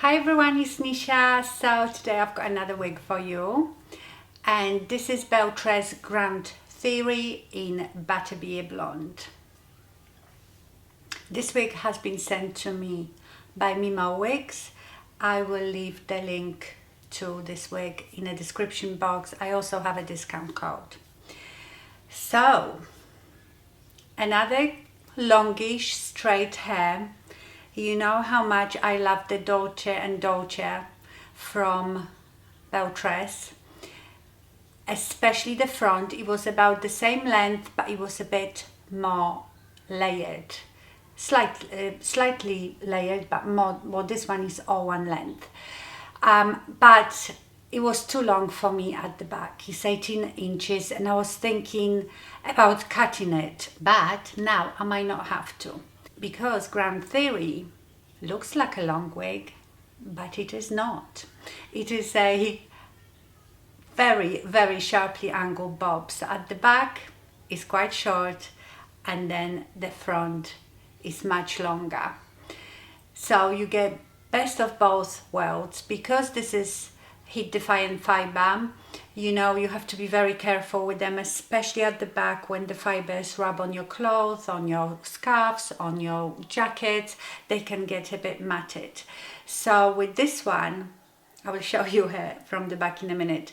Hi everyone, it's Nisha. So today I've got another wig for you, and this is Belle Tress Grand Theory in Butterbeer Blonde. This wig has been sent to me by Mimo Wigs. I will leave the link to this wig in the description box. I also have a discount code. So another longish straight hair. You know how much I love the Dolce & Dolce from Belle Tress, especially the front. It was about the same length, but it was a bit more layered, slightly layered, but more this one is all one length. But it was too long for me at the back. It's 18 inches and I was thinking about cutting it, but now I might not have to, because Grand Theory looks like a long wig, but it is not. It is a very sharply angled bob. So at the back is quite short and then the front is much longer. So you get best of both worlds. Because this is heat defiant fiber, you know, you have to be very careful with them, especially at the back when the fibers rub on your clothes, on your scarves, on your jackets. They can get a bit matted. So with this one, I will show you her from the back in a minute.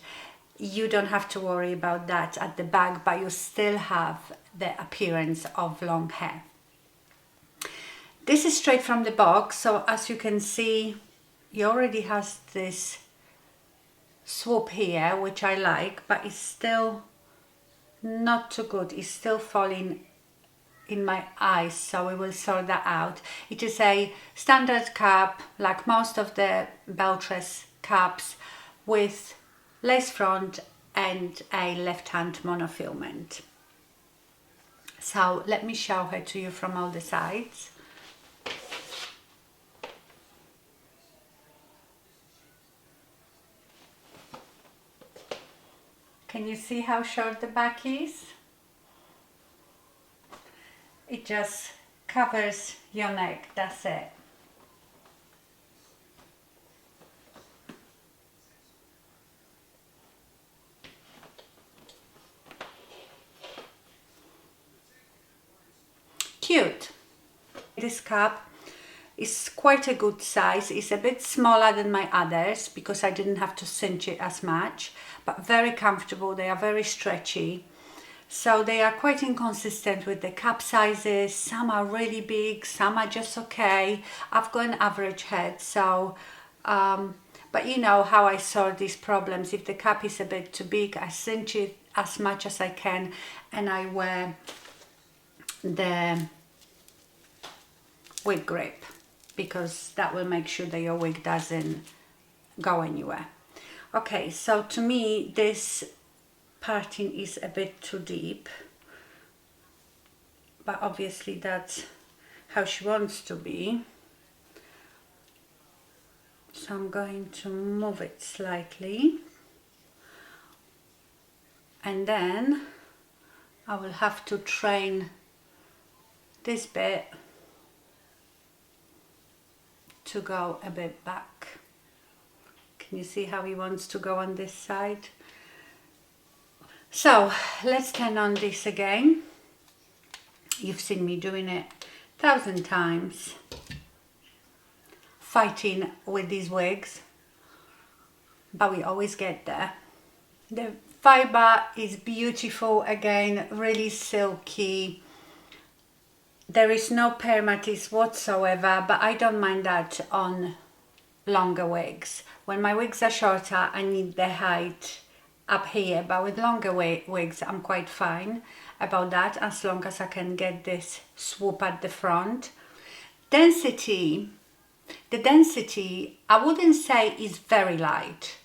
You don't have to worry about that at the back, but you still have the appearance of long hair. This is straight from the box, so as you can see, it already has this swoop here, which I like, but it's still not too good. It's still falling in my eyes, so we will sort that out. It is a standard cap, like most of the Belle Tress caps, with lace front and a left-hand monofilament. So let me show her to you from all the sides. Can you see how short the back is? It just covers your neck, that's it. Cute. This cap is quite a good size. It's a bit smaller than my others because I didn't have to cinch it as much, but very comfortable. They are very stretchy. So they are quite inconsistent with the cap sizes. Some are really big, some are just okay. I've got an average head, so but you know how I solve these problems. If the cap is a bit too big, I cinch it as much as I can and I wear the wig grip, because that will make sure that your wig doesn't go anywhere. Okay, so to me this parting is a bit too deep, but obviously that's how she wants to be. So I'm going to move it slightly, and then I will have to train this bit to go a bit back. Can you see how he wants to go on this side? So let's turn on this again. You've seen me doing it 1,000 times, fighting with these wigs, but we always get there. The fiber is beautiful again, really silky. There is no permatis whatsoever, but I don't mind that on longer wigs. When my wigs are shorter, I need the height up here, but with longer wigs, I'm quite fine about that, as long as I can get this swoop at the front. Density, the density, I wouldn't say is very light,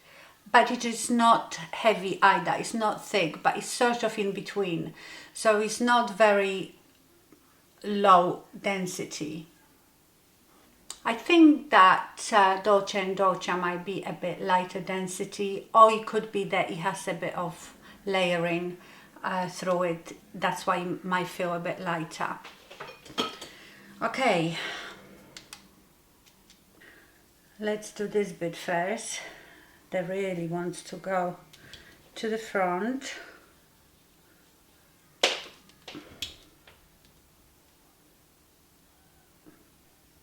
but it is not heavy either. It's not thick, but it's sort of in between. So it's not very low density. I think that Dolce & Dolce might be a bit lighter density, or it could be that it has a bit of layering through it. That's why it might feel a bit lighter. Okay, Let's do this bit first. That really wants to go to the front.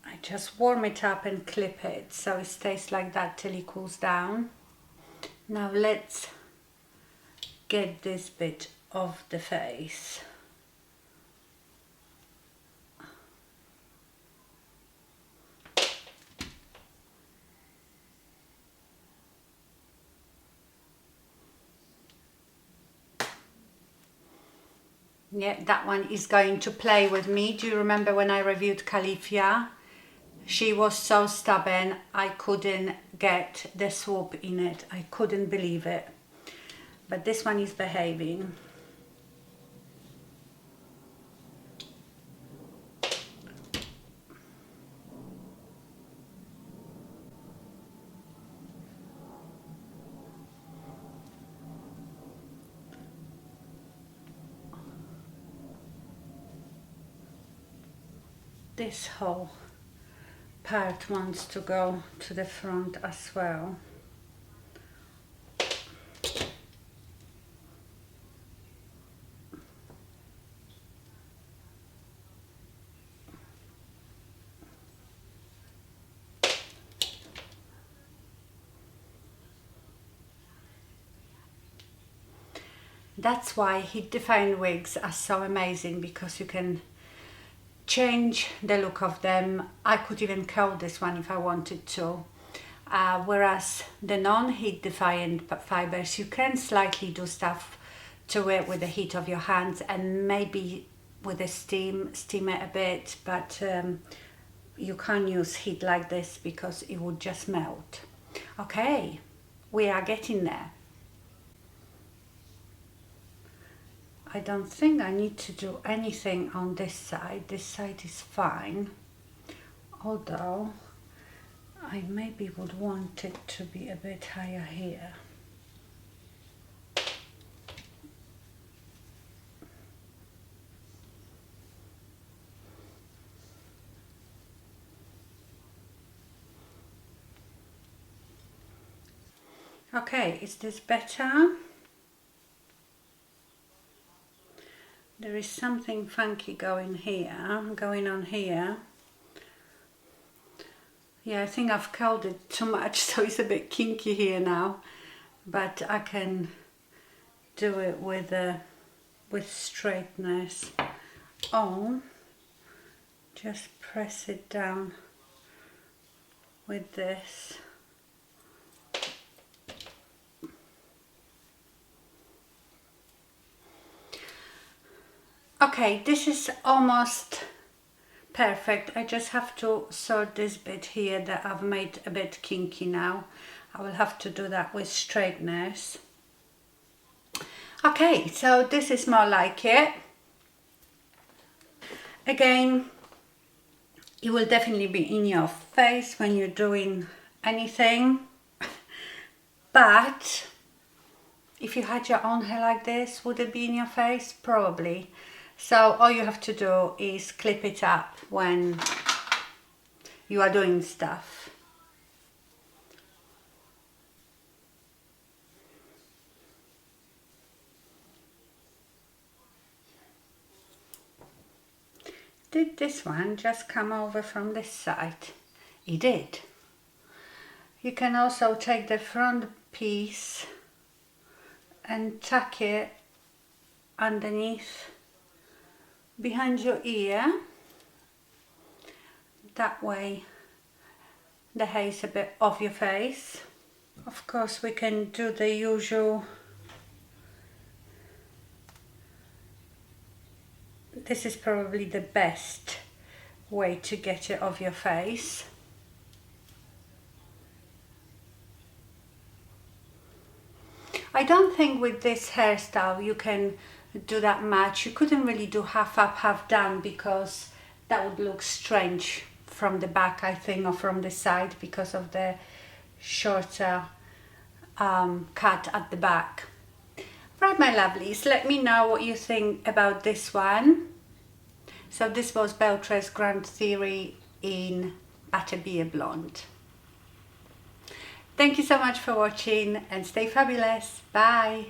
I just warm it up and clip it so it stays like that till it cools down. Now let's get this bit of the face. Yeah, that one is going to play with me. Do you remember when I reviewed Califia? She was so stubborn, I couldn't get the swoop in it. I couldn't believe it. But this one is behaving. This whole part wants to go to the front as well. That's why heat defying wigs are so amazing, because you can change the look of them. I could even curl this one if I wanted to. Whereas the non-heat defying fibers, you can slightly do stuff to it with the heat of your hands and maybe with the steam it a bit, but you can't use heat like this because it would just melt. Okay, we are getting there. I don't think I need to do anything on this side. This side is fine, although I maybe would want it to be a bit higher here. Okay, is this better? There is something funky going on here. Yeah, I think I've curled it too much, so it's a bit kinky here now. But I can do it with straightness. Oh, just press it down with this. Okay, this is almost perfect. I just have to sort this bit here that I've made a bit kinky now. I will have to do that with straightness. Okay, so this is more like it. Again, it will definitely be in your face when you're doing anything. But if you had your own hair like this, would it be in your face? Probably. So all you have to do is clip it up when you are doing stuff. Did this one just come over from this side? It did. You can also take the front piece and tuck it underneath behind your ear. That way the hair is a bit off your face. Of course, we can do the usual. This is probably the best way to get it off your face. I don't think with this hairstyle you can do that much. You couldn't really do half up, half down, because that would look strange from the back, I think, or from the side, because of the shorter cut at the back. Right, my lovelies, let me know what you think about this one. So this was Belle Tress Grand Theory in Butterbeer Blonde. Thank you so much for watching and stay fabulous. Bye.